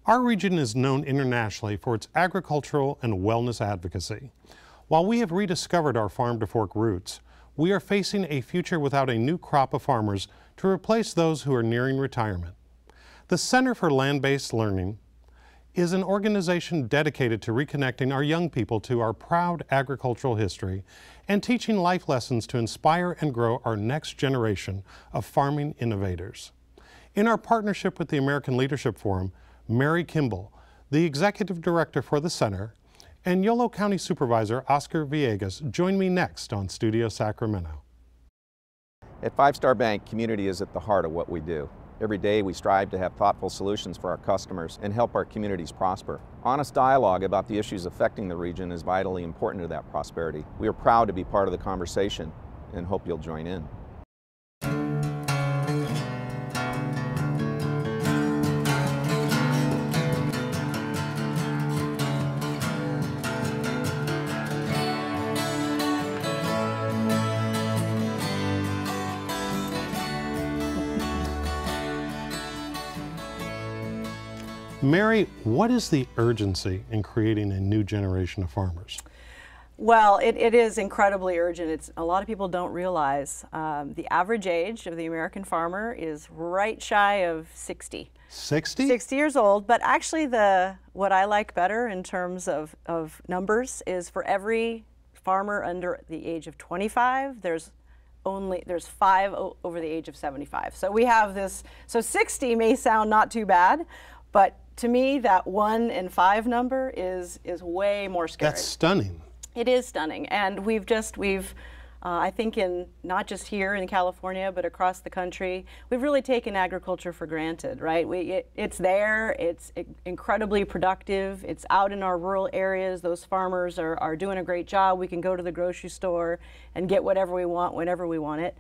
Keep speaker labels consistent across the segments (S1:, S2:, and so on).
S1: Our region is known internationally for its agricultural and wellness advocacy. While we have rediscovered our farm-to-fork roots, we are facing a future without a new crop of farmers to replace those who are nearing retirement. The Center for Land-Based Learning is an organization dedicated to reconnecting our young people to our proud agricultural history and teaching life lessons to inspire and grow our next generation of farming innovators. In our partnership with the American Leadership Forum, Mary Kimball, the Executive Director for the Center, and Yolo County Supervisor Oscar Villegas join me next on Studio Sacramento.
S2: At Five Star Bank, community is at the heart of what we do. Every day we strive to have thoughtful solutions for our customers and help our communities prosper. Honest dialogue about the issues affecting the region is vitally important to that prosperity. We are proud to be part of the conversation and hope you'll join in.
S1: Mary, what is the urgency in creating a new generation of farmers?
S3: Well, it is incredibly urgent. A lot of people don't realize the average age of the American farmer is right shy of 60.
S1: 60?
S3: 60 years old, but actually what I like better in terms of numbers is for every farmer under the age of 25, there's 5 over the age of 75. So we have this, so 60 may sound not too bad, but to me, that 1 and 5 number is way more scary.
S1: That's stunning.
S3: It is stunning, and we've I think not just here in California, but across the country, we've really taken agriculture for granted, right? It's there, it's incredibly productive, it's out in our rural areas, those farmers are doing a great job, we can go to the grocery store and get whatever we want, whenever we want it.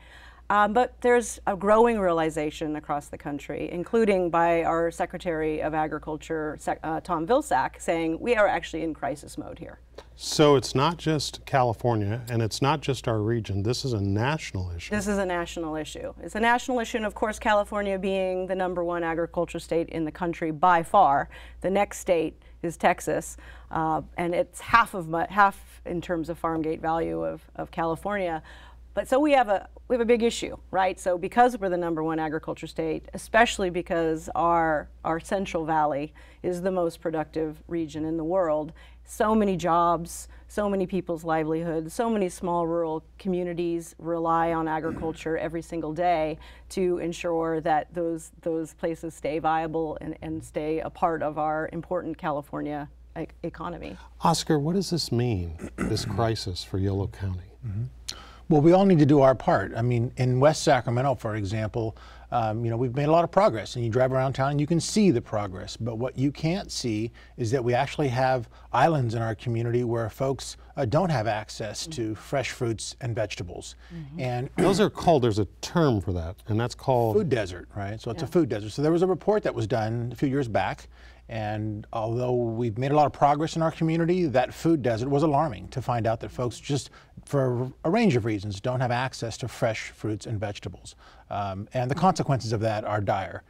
S3: But there's a growing realization across the country, including by our Secretary of Agriculture, Tom Vilsack, saying we are actually in crisis mode here.
S1: So it's not just California, and it's not just our region. This is a national issue.
S3: This is a national issue. It's a national issue, and of course, California being the #1 agriculture state in the country by far. The next state is Texas, and it's half in terms of farm gate value of California. But so we have a big issue, right? So because we're the #1 agriculture state, especially because our Central Valley is the most productive region in the world, so many jobs, so many people's livelihoods, so many small rural communities rely on agriculture every single day to ensure that those places stay viable and stay a part of our important California economy.
S1: Oscar, what does this mean, this crisis for Yolo County?
S4: Well, we all need to do our part. I mean, in West Sacramento, for example, we've made a lot of progress, and you drive around town and you can see the progress. But what you can't see is that we actually have islands in our community where folks don't have access to fresh fruits and vegetables. And
S1: those are called, there's a term for that, and that's called
S4: food desert, right? So it's a food desert. So there was a report that was done a few years back, and although we've made a lot of progress in our community, that food desert was alarming to find out that folks just, for a range of reasons, don't have access to fresh fruits and vegetables. And the consequences of that are dire.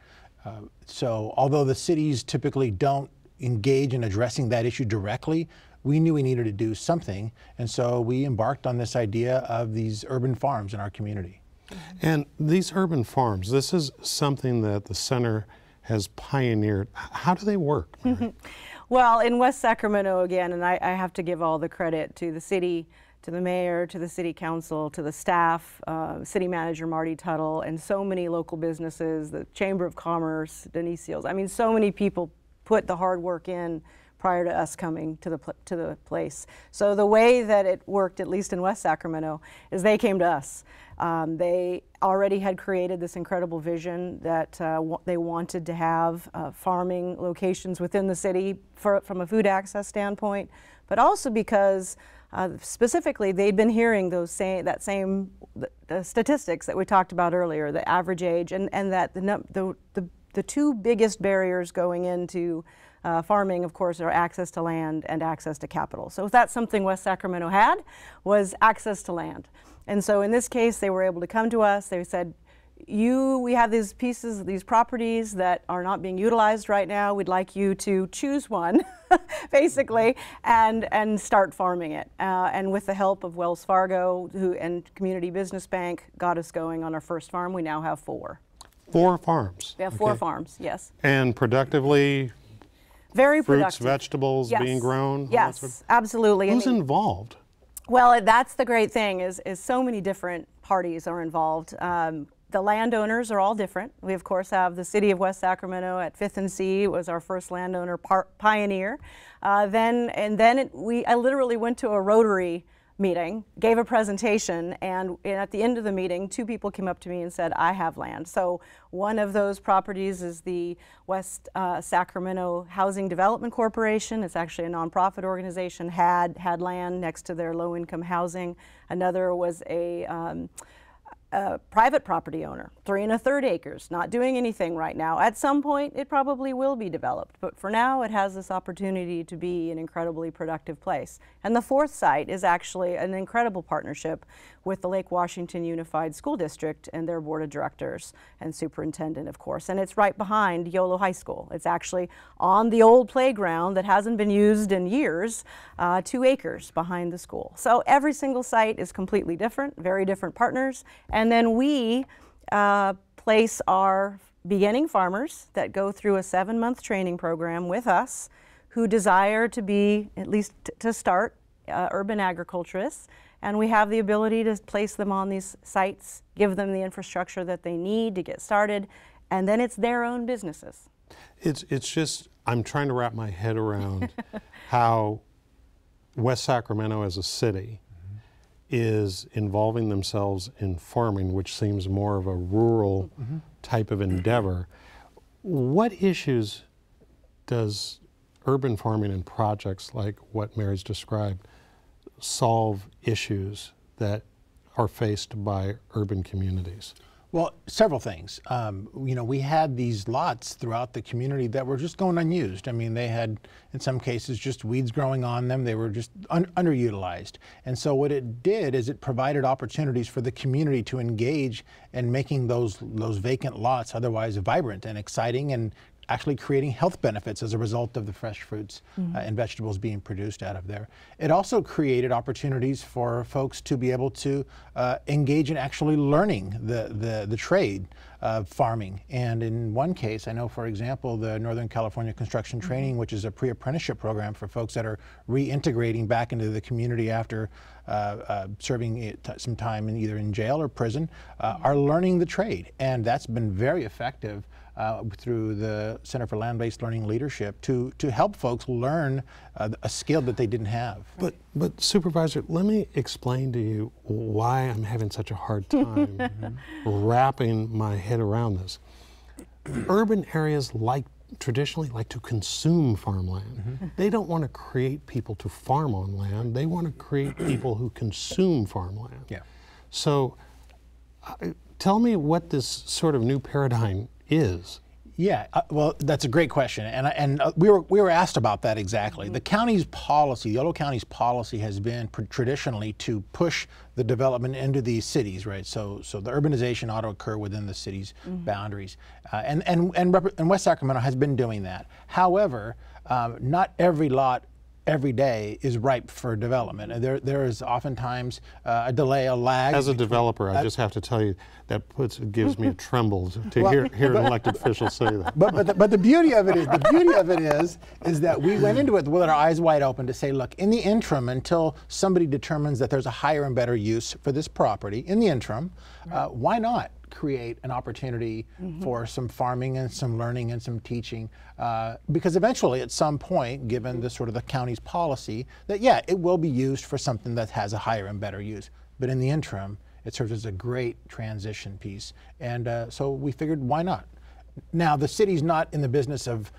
S4: So although the cities typically don't engage in addressing that issue directly, we knew we needed to do something, and so we embarked on this idea of these urban farms in our community.
S1: And these urban farms, this is something that the center has pioneered. How do they work, Mary?
S3: Well, in West Sacramento, again, and I have to give all the credit to the city, to the mayor, to the city council, to the staff, city manager Marty Tuttle, and so many local businesses, the Chamber of Commerce, Denise Seals. I mean, so many people put the hard work in prior to us coming to the place. So the way that it worked, at least in West Sacramento, is they came to us. They already had created this incredible vision that they wanted to have farming locations within the city from a food access standpoint, but also because specifically they'd been hearing the statistics that we talked about earlier, the average age, and that the two biggest barriers going into farming, of course, are access to land and access to capital. So if that's something West Sacramento had, was access to land. And so in this case, they were able to come to us. They said, we have these pieces, these properties that are not being utilized right now. We'd like you to choose one, basically, and start farming it. And with the help of Wells Fargo and Community Business Bank, got us going on our first farm. We now have 4.
S1: 4 farms?
S3: We have 4 farms, yes.
S1: And productively?
S3: Very
S1: fruits,
S3: productive.
S1: Vegetables being grown?
S3: Yes, absolutely.
S1: Who's involved?
S3: Well, that's the great thing is so many different parties are involved. The landowners are all different. We, of course, have the City of West Sacramento at 5th and C. It was our first landowner pioneer. I literally went to a Rotary meeting, gave a presentation, and at the end of the meeting, 2 people came up to me and said, I have land. So one of those properties is the West Sacramento Housing Development Corporation. It's actually a nonprofit organization, had land next to their low-income housing. Another was a private property owner, 3 1/3 acres, not doing anything right now. At some point, it probably will be developed, but for now, it has this opportunity to be an incredibly productive place. And the 4th site is actually an incredible partnership with the Lake Washington Unified School District and their board of directors and superintendent, of course. And it's right behind Yolo High School. It's actually on the old playground that hasn't been used in years, 2 acres behind the school. So every single site is completely different, very different partners. And then we place our beginning farmers that go through a 7-month training program with us who desire to be, at least to start, urban agriculturists. And we have the ability to place them on these sites, give them the infrastructure that they need to get started, and then it's their own businesses.
S1: It's just, I'm trying to wrap my head around how West Sacramento as a city is involving themselves in farming, which seems more of a rural type of endeavor. What issues does urban farming and projects like what Mary's described solve issues that are faced by urban communities?
S4: Well, several things. We had these lots throughout the community that were just going unused. I mean, they had, in some cases, just weeds growing on them. They were just underutilized. And so what it did is it provided opportunities for the community to engage in making those vacant lots otherwise vibrant and exciting, and actually creating health benefits as a result of the fresh fruits and vegetables being produced out of there. It also created opportunities for folks to be able to engage in actually learning the trade of farming. And in one case, I know, for example, the Northern California Construction Training, which is a pre-apprenticeship program for folks that are reintegrating back into the community after serving some time either in jail or prison, are learning the trade. And that's been very effective through the Center for Land-Based Learning Leadership to help folks learn a skill that they didn't have.
S1: But Supervisor, let me explain to you why I'm having such a hard time wrapping my head around this. Urban areas traditionally like to consume farmland. They don't want to create people to farm on land. They want to create people who consume farmland. Yeah. So tell me what this sort of new paradigm is.
S4: Yeah, well, that's a great question, and we were asked about that exactly. The county's policy, Yolo County's policy, has been traditionally to push the development into these cities, right? So the urbanization ought to occur within the city's boundaries, and West Sacramento has been doing that. However, not every lot every day is ripe for development. There is oftentimes a delay, a lag.
S1: As a developer, I just have to tell you that gives me a tremble to hear an elected official say that.
S4: But the beauty of it is that we went into it with our eyes wide open to say, look, in the interim, until somebody determines that there's a higher and better use for this property, in the interim, why not create an opportunity for some farming and some learning and some teaching, because eventually at some point, given the sort of the county's policy, that it will be used for something that has a higher and better use. But in the interim, it serves as a great transition piece. And so we figured, why not? Now, the city's not in the business of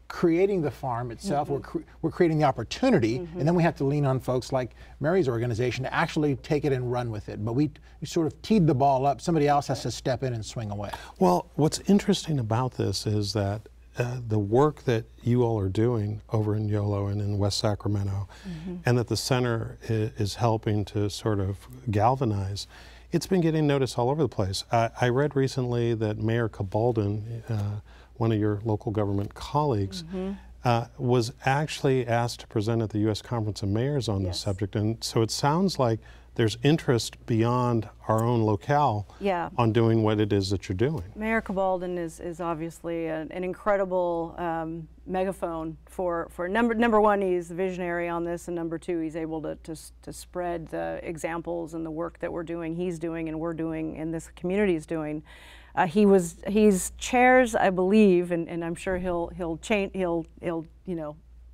S4: creating the farm itself. We're creating the opportunity, and then we have to lean on folks like Mary's organization to actually take it and run with it. But we sort of teed the ball up. Somebody else has to step in and swing away.
S1: Well, what's interesting about this is that the work that you all are doing over in Yolo and in West Sacramento, and that the center is helping to sort of galvanize, It's been getting noticed all over the place. I read recently that Mayor Cabaldon, one of your local government colleagues, was actually asked to present at the U.S. Conference of Mayors on this subject. And so it sounds like there's interest beyond our own locale on doing what it is that you're doing.
S3: Mayor Cabaldon is obviously an incredible megaphone for number one, he's the visionary on this, and number two, he's able to spread the examples and the work that we're doing, he's doing, and we're doing, and this community is doing. He's chairs, I believe, and I'm sure he'll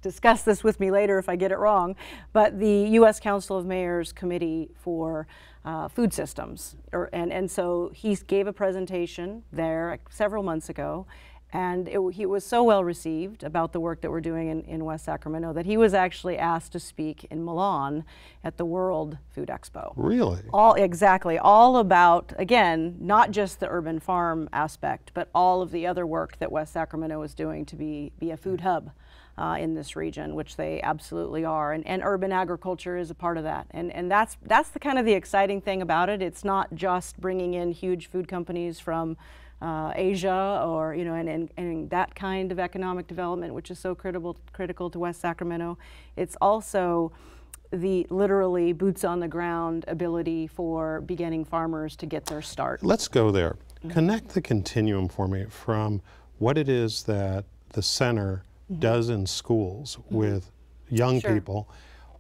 S3: discuss this with me later if I get it wrong, but the U.S. Council of Mayors Committee for Food Systems. And so he gave a presentation there several months ago, and he was so well received about the work that we're doing in West Sacramento that he was actually asked to speak in Milan at the World Food Expo.
S1: Really?
S3: Exactly. All about, again, not just the urban farm aspect, but all of the other work that West Sacramento is doing to be a food hub in this region, which they absolutely are, and urban agriculture is a part of that, and that's the kind of the exciting thing about it. It's not just bringing in huge food companies from Asia, or and that kind of economic development, which is so critical to West Sacramento. It's also the literally boots on the ground ability for beginning farmers to get their start.
S1: Let's go there. Connect the continuum for me from what it is that the center does in schools with young people,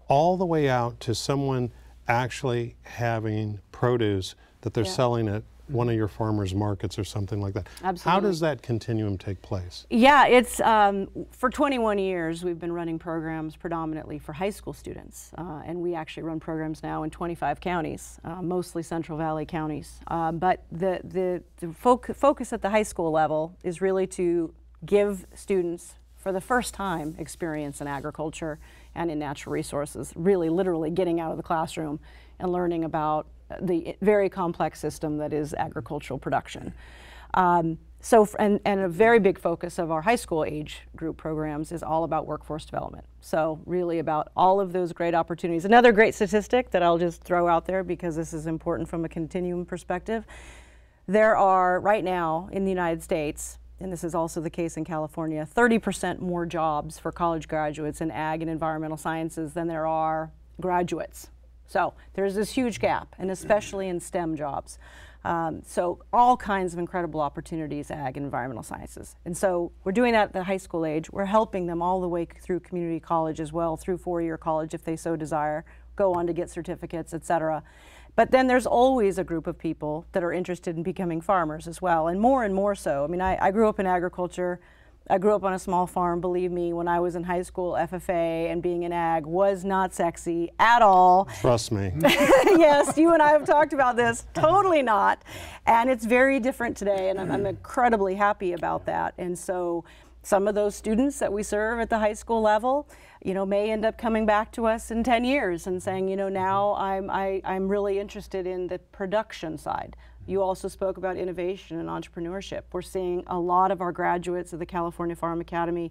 S1: all the way out to someone actually having produce that they're selling at one of your farmers markets or something like that.
S3: Absolutely.
S1: How does that continuum take place?
S3: Yeah, it's for 21 years we've been running programs predominantly for high school students, and we actually run programs now in 25 counties, mostly Central Valley counties. But the focus at the high school level is really to give students, for the first time, experience in agriculture and in natural resources, really literally getting out of the classroom and learning about the very complex system that is agricultural production. And a very big focus of our high school age group programs is all about workforce development. So really about all of those great opportunities. Another great statistic that I'll just throw out there because this is important from a continuum perspective. There are right now in the United States, and this is also the case in California, 30% more jobs for college graduates in ag and environmental sciences than there are graduates. So there's this huge gap, and especially in STEM jobs. So all kinds of incredible opportunities, ag and environmental sciences. And so we're doing that at the high school age. We're helping them all the way through community college as well, through four-year college if they so desire, go on to get certificates, et cetera. But then there's always a group of people that are interested in becoming farmers as well, and more so. I mean, I grew up in agriculture. I grew up on a small farm. Believe me, when I was in high school, FFA and being in ag was not sexy at all.
S1: Trust me.
S3: Yes, you and I have talked about this. Totally not. And it's very different today, and I'm incredibly happy about that. And so some of those students that we serve at the high school level, may end up coming back to us in 10 years and saying, now I'm really interested in the production side. You also spoke about innovation and entrepreneurship. We're seeing a lot of our graduates of the California Farm Academy,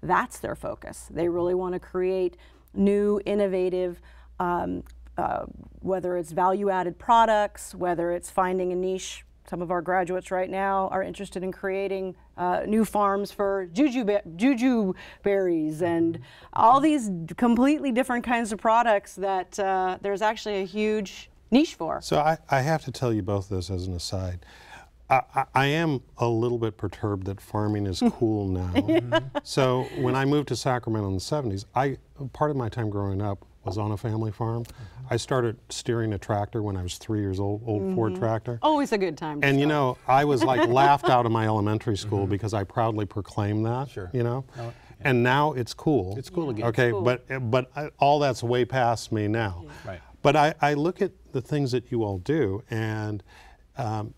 S3: that's their focus. They really want to create new, innovative, whether it's value-added products, whether it's finding a niche. Some of our graduates right now are interested in creating new farms for juju berries and all these completely different kinds of products that there's actually a huge niche for.
S1: So I have to tell you both this as an aside. I am a little bit perturbed that farming is cool now. So when I moved to Sacramento in the 70s, part of my time growing up was on a family farm. I started steering a tractor when I was 3 years old, old Ford tractor.
S3: Always a good time to
S1: And
S3: start.
S1: I was like laughed out of my elementary school because I proudly proclaimed that, And now it's cool.
S4: It's cool again.
S1: Okay,
S3: cool.
S1: but all that's way past me now.
S4: Right.
S1: But I look at the things that you all do, and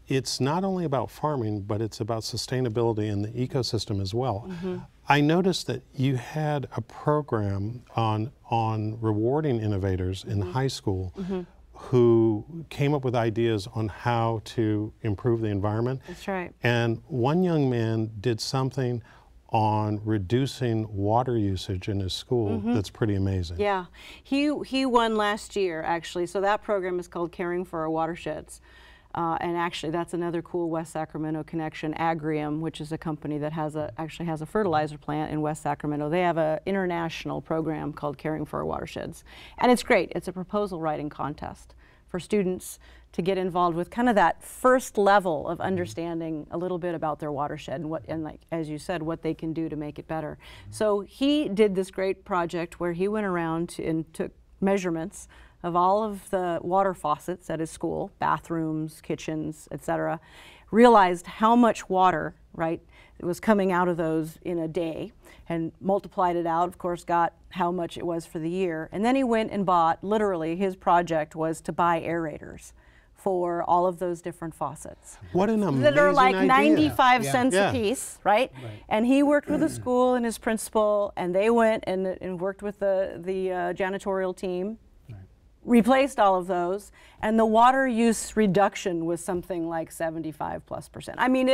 S1: it's not only about farming, but it's about sustainability in the ecosystem as well. I noticed that you had a program on rewarding innovators in high school who came up with ideas on how to improve the environment.
S3: That's right.
S1: And one young man did something on reducing water usage in his school that's pretty amazing.
S3: Yeah, he won last year, actually. So that program is called Caring for Our Watersheds. And actually, that's another cool West Sacramento connection. Agrium, which is a company that actually has a fertilizer plant in West Sacramento. They have an international program called Caring for Our Watersheds. And it's great. It's a proposal writing contest for students to get involved with kind of that first level of understanding a little bit about their watershed and like, as you said, what they can do to make it better. So he did this great project where he went around and took measurements of all of the water faucets at his school, bathrooms, kitchens, etc., realized how much water, right, was coming out of those in a day, and multiplied it out, of course, got how much it was for the year. And then he went and bought, literally, his project was to buy aerators for all of those different faucets.
S1: What an amazing
S3: that are like
S1: idea.
S3: 95 cents
S1: Yeah.
S3: a piece, right? And he worked with the school and his principal, and they went and worked with the janitorial team, replaced all of those, and the water use reduction was something like 75+%. I mean,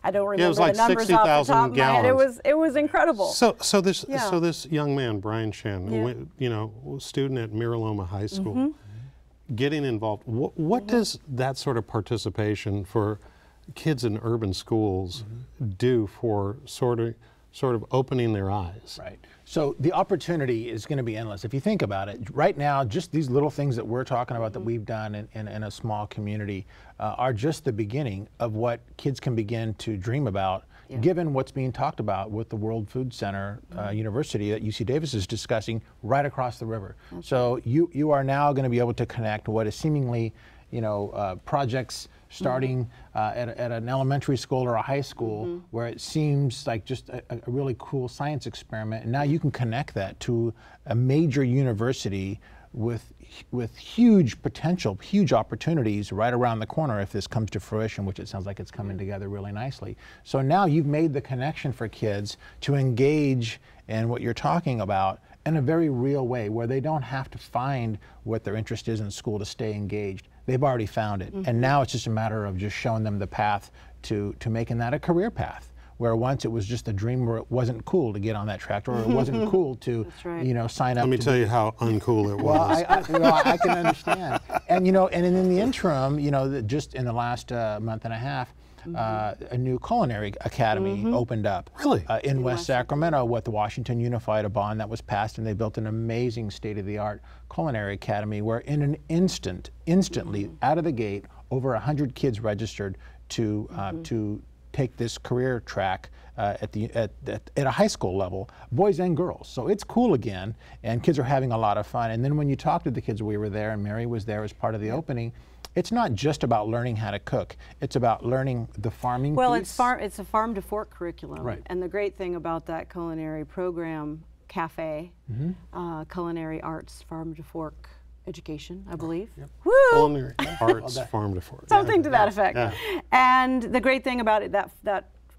S3: I don't remember
S1: it was like
S3: the numbers off the top of my head. It was incredible.
S1: So this young man, Brian Shen, student at Miraloma High School, getting involved. What does that sort of participation for kids in urban schools do for sort of opening their eyes?
S4: Right. So the opportunity is going to be endless. If you think about it, right now, just these little things that we're talking about that we've done in a small community are just the beginning of what kids can begin to dream about, given what's being talked about with the World Food Center University that UC Davis is discussing right across the river. So you are now going to be able to connect what is seemingly, projects starting at an elementary school or a high school where it seems like just a really cool science experiment, and now you can connect that to a major university with huge potential, huge opportunities right around the corner if this comes to fruition, which it sounds like it's coming together really nicely. So now you've made the connection for kids to engage in what you're talking about in a very real way, where they don't have to find what their interest is in school to stay engaged. They've already found it. And now it's just a matter of just showing them the path to making that a career path, where once it was just a dream where it wasn't cool to get on that tractor, or it wasn't cool to, sign up.
S1: Let me tell you how uncool it was.
S4: Well, I can understand. And, and in the interim, just in the last month and a half, a new culinary academy opened up.
S1: Really?
S4: In West Sacramento with the Washington Unified, a bond that was passed, and they built an amazing state-of-the-art culinary academy where in an instantly out of the gate, over 100 kids registered to take this career track at a high school level, boys and girls. So it's cool again, and kids are having a lot of fun. And then when you talk to the kids, we were there, and Mary was there as part of the opening. It's not just about learning how to cook. It's about learning the farming piece.
S3: It's a farm to fork curriculum.
S4: Right.
S3: And the great thing about that culinary program, cafe, culinary arts, farm to fork education, I believe. Woo!
S1: Culinary arts, farm to fork.
S3: Something to that effect. Yeah. And the great thing about it,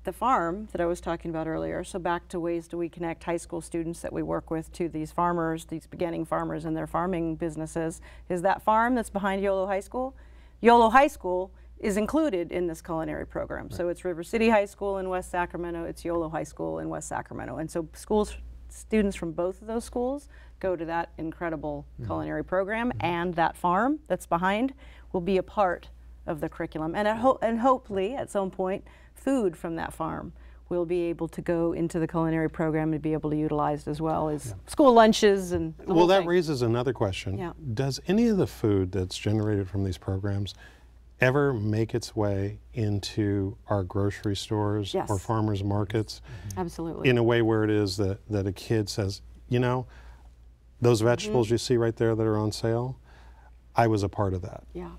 S3: the farm that I was talking about earlier, so back to ways do we connect high school students that we work with to these farmers, these beginning farmers and their farming businesses, is that farm that's behind Yolo High School. Yolo High School is included in this culinary program. Right. So it's River City High School in West Sacramento, it's Yolo High School in West Sacramento. And so students from both of those schools go to that incredible culinary program, and that farm that's behind will be a part of the curriculum. And, hopefully, at some point, food from that farm will be able to go into the culinary program and be able to utilize as well as school lunches and the whole
S1: that
S3: thing.
S1: raises another question.
S3: Yeah.
S1: Does any of the food that's generated from these programs ever make its way into our grocery stores or farmers markets?
S3: Absolutely.
S1: In a way where it is that a kid says, those vegetables you see right there that are on sale, I was a part of that.
S3: Yeah.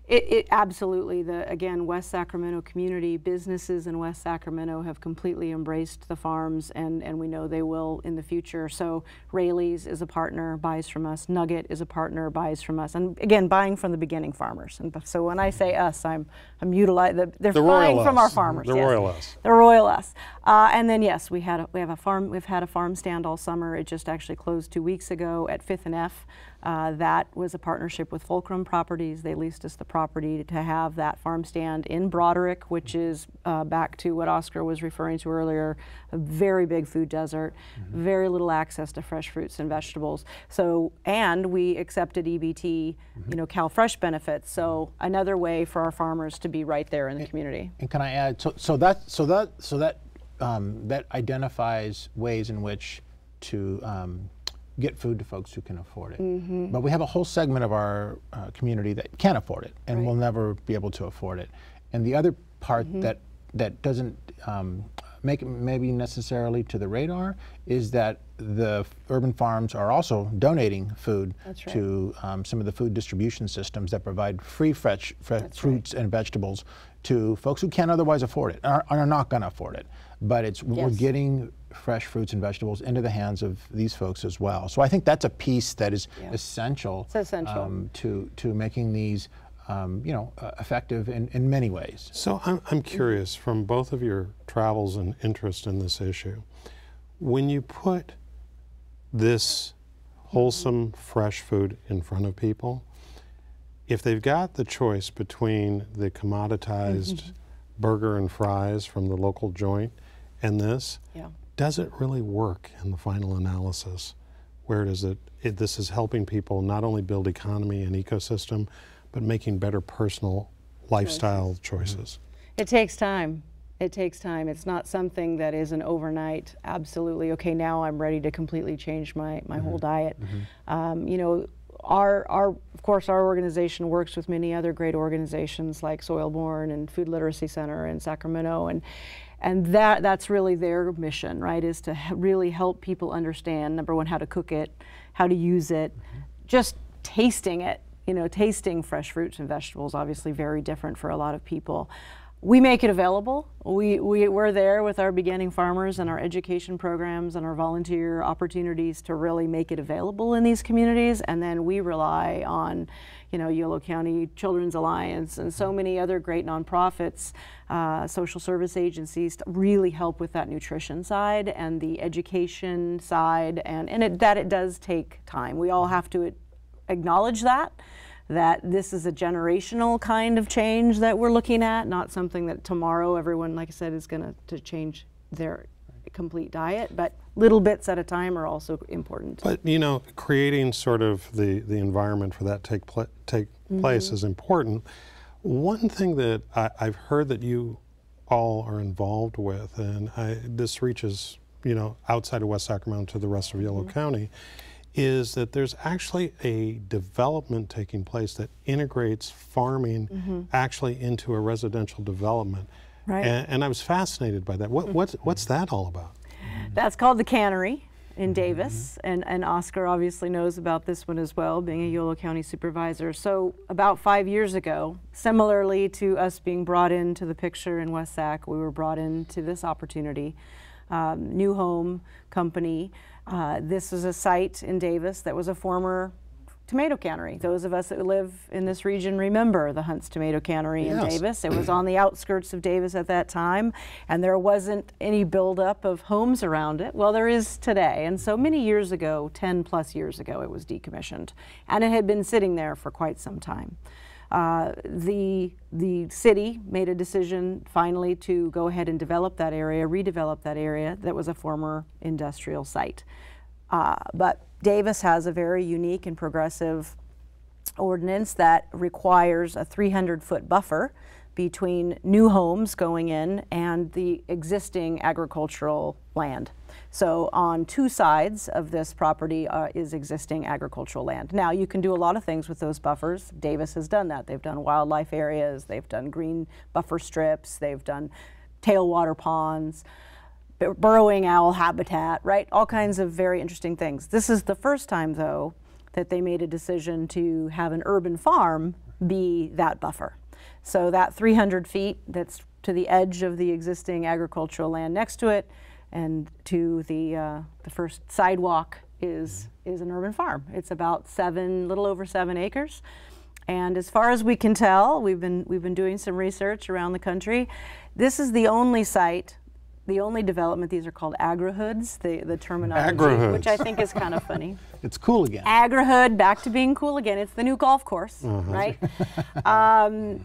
S3: It absolutely, again, West Sacramento community, businesses in West Sacramento have completely embraced the farms, and we know they will in the future. So Rayleigh's is a partner, buys from us. Nugget is a partner, buys from us. And again, buying from the beginning farmers. And so when I say us, I'm utilizing, they're buying from our farmers.
S1: The royal us.
S3: The royal us. And then yes, we've had a farm stand all summer. It just actually closed 2 weeks ago at 5th and F. That was a partnership with Fulcrum Properties. They leased us the property to have that farm stand in Broderick, which is back to what Oscar was referring to earlier, a very big food desert, very little access to fresh fruits and vegetables. So, and we accepted EBT, you know, CalFresh benefits. So another way for our farmers to be right there in the community.
S4: And can I add? So that identifies ways in which to get food to folks who can afford it. But we have a whole segment of our community that can't afford it and will never be able to afford it. And the other part that doesn't make it maybe necessarily to the radar is that the urban farms are also donating food to some of the food distribution systems that provide free fresh fruits and vegetables to folks who can't otherwise afford it, are not going to afford it. But it's we're getting fresh fruits and vegetables into the hands of these folks as well. So I think that's a piece that is essential, to making these you know, effective in many ways.
S1: So I'm curious, from both of your travels and interest in this issue, when you put this wholesome, fresh food in front of people, if they've got the choice between the commoditized burger and fries from the local joint and this, does it really work in the final analysis? Where does this is helping people not only build economy and ecosystem, but making better personal lifestyle choices?
S3: It takes time. It takes time. It's not something that is an overnight, absolutely, okay, now I'm ready to completely change my whole diet. You know, of course, our organization works with many other great organizations like Soilborn and Food Literacy Center in Sacramento, and that's really their mission, right, is to really help people understand, number one, how to cook it, how to use it, just tasting it. You know, tasting fresh fruits and vegetables, obviously very different for a lot of people. We make it available. We're there with our beginning farmers and our education programs and our volunteer opportunities to really make it available in these communities. And then we rely on, you know, Yolo County Children's Alliance and so many other great nonprofits, social service agencies to really help with that nutrition side and the education side. And it does take time. We all have to acknowledge that this is a generational kind of change that we're looking at, not something that tomorrow everyone, like I said, is going to change their complete diet, but little bits at a time are also important.
S1: But, you know, creating sort of the environment for that take place is important. One thing that I've heard that you all are involved with, and this reaches, you know, outside of West Sacramento to the rest of Yolo County, is that there's actually a development taking place that integrates farming actually into a residential development.
S3: Right.
S1: And I was fascinated by that. What's that all about?
S3: That's called the Cannery in Davis, and Oscar obviously knows about this one as well, being a Yolo County supervisor. So about 5 years ago, similarly to us being brought into the picture in West Sac, we were brought into this opportunity. New Home Company. This is a site in Davis that was a former tomato cannery. Those of us that live in this region remember the Hunt's Tomato Cannery in Davis. It was on the outskirts of Davis at that time, and there wasn't any buildup of homes around it. Well, there is today, and so many years ago, 10 plus years ago, it was decommissioned, and it had been sitting there for quite some time. The city made a decision finally to go ahead and develop that area, redevelop that area that was a former industrial site. But Davis has a very unique and progressive ordinance that requires a 300-foot buffer between new homes going in and the existing agricultural land. So on two sides of this property is existing agricultural land. Now you can do a lot of things with those buffers. Davis has done that. They've done wildlife areas, they've done green buffer strips, they've done tailwater ponds, burrowing owl habitat, right? All kinds of very interesting things. This is the first time though that they made a decision to have an urban farm be that buffer. So that 300 feet that's to the edge of the existing agricultural land next to it and to the first sidewalk is an urban farm. It's about little over 7 acres. And as far as we can tell, we've been doing some research around the country. This is the only site the only development. These are called agri-hoods, the terminology,
S1: Agri-hoods.
S3: which I think is kind of funny.
S4: It's cool again.
S3: Agri-hood, back to being cool again. It's the new golf course, right?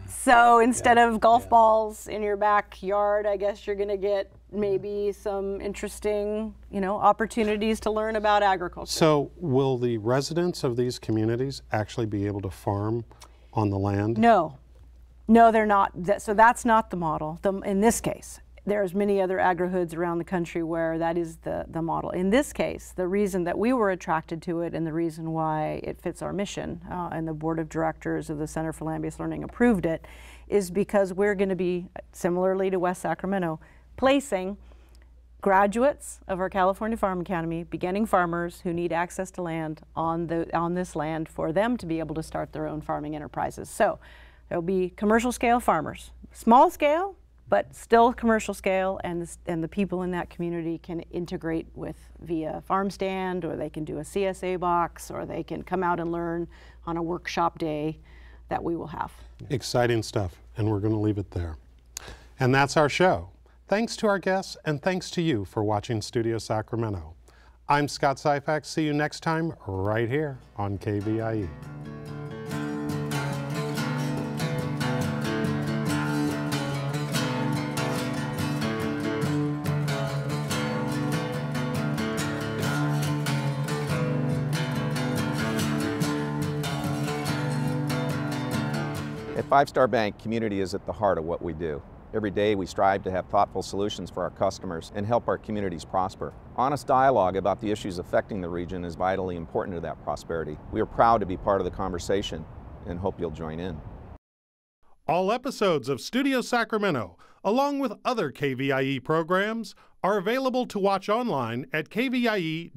S3: So instead of golf balls in your backyard, I guess you're going to get maybe some interesting, opportunities to learn about agriculture.
S1: So will the residents of these communities actually be able to farm on the land?
S3: No, they're not. So that's not the model. In this case, there's many other agri-hoods around the country where that is the model. In this case, the reason that we were attracted to it and the reason why it fits our mission, and the board of directors of the Center for Land-Based Learning approved it, is because we're going to be, similarly to West Sacramento, placing graduates of our California Farm Academy, beginning farmers who need access to land on this land for them to be able to start their own farming enterprises. So there'll be commercial scale farmers, small scale, but still commercial scale, and the people in that community can integrate with via farm stand, or they can do a CSA box, or they can come out and learn on a workshop day that we will have.
S1: Exciting stuff, and we're going to leave it there. And that's our show. Thanks to our guests, and thanks to you for watching Studio Sacramento. I'm Scott Syphax. See you next time right here on KVIE.
S2: At Five Star Bank, community is at the heart of what we do. Every day we strive to have thoughtful solutions for our customers and help our communities prosper. Honest dialogue about the issues affecting the region is vitally important to that prosperity. We are proud to be part of the conversation and hope you'll join in.
S1: All episodes of Studio Sacramento, along with other KVIE programs, are available to watch online at kvie.org/video.